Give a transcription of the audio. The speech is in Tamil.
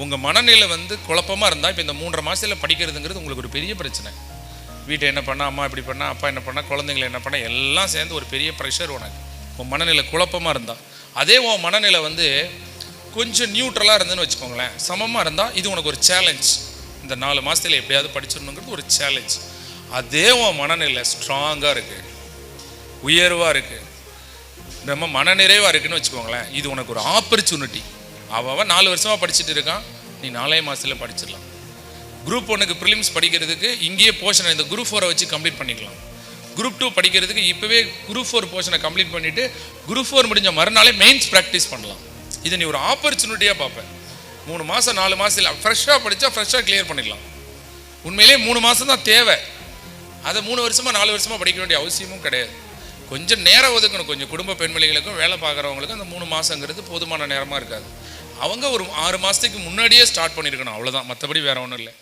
உங்கள் மனநிலை வந்து குழப்பமாக இருந்தால் இப்போ இந்த 3.5 மாதத்தில் படிக்கிறதுங்கிறது உங்களுக்கு ஒரு பெரிய பிரச்சனை. வீட்டை என்ன பண்ணால், அம்மா இப்படி பண்ணால், அப்பா என்ன பண்ணால், குழந்தைங்களை என்ன பண்ணால், எல்லாம் சேர்ந்து ஒரு பெரிய ப்ரெஷர் உனக்கு. உன் மனநிலை குழப்பமாக இருந்தால், அதே உன் மனநிலை வந்து கொஞ்சம் நியூட்ரலாக இருந்துன்னு வச்சுக்கோங்களேன், சமமாக இருந்தால் இது உனக்கு ஒரு சேலஞ்ச். இந்த 4 மாதத்தில் எப்படியாவது படிச்சிடணுங்கிறது ஒரு சேலஞ்ச். அதே உன் மனநிலை ஸ்ட்ராங்காக இருக்குது, உயர்வாக இருக்குது, நம்ம மனநிறைவாக இருக்குன்னு வச்சுக்கோங்களேன், இது உனக்கு ஒரு ஆப்பர்ச்சுனிட்டி. அவன் 4 வருஷமாக படிச்சுட்டு இருக்கான், நீ 4 மாதத்தில் படிச்சிடலாம். குரூப் 1க்கு ப்ரிலிம்ஸ் படிக்கிறதுக்கு இங்கேயே போர்ஷனை இந்த குரூப் 4 வச்சு கம்ப்ளீட் பண்ணிக்கலாம். குரூப் 2 படிக்கிறதுக்கு இப்போவே குரூப் 4 போர்ஷனை கம்ப்ளீட் பண்ணிவிட்டு குரூப் 4 முடிஞ்ச மறுநாளே மெயின்ஸ் ப்ராக்டிஸ் பண்ணலாம். இதை நீ ஒரு ஆப்பர்ச்சுனிட்டியாக பார்ப்பேன். 3 மாதம் 4 மாதத்தில் ஃப்ரெஷ்ஷாக படித்தா ஃப்ரெஷ்ஷாக கிளியர் பண்ணிடலாம். உண்மையிலே 3 மாதம் தான் தேவை. அதை 3 வருஷமாக 4 வருஷமாக படிக்க வேண்டிய அவசியமும் கிடையாது. கொஞ்சம் நேரம் ஒதுக்கணும். கொஞ்சம் குடும்ப பெண்மணிகளுக்கும் வேலை பார்க்குறவங்களுக்கும் அந்த 3 மாதங்கிறது போதுமான நேரமாக இருக்காது. அவங்க ஒரு 6 மாதத்துக்கு முன்னாடியே ஸ்டார்ட் பண்ணியிருக்கணும், அவ்வளோதான். மற்றபடி வேறு ஒன்றும் இல்லை.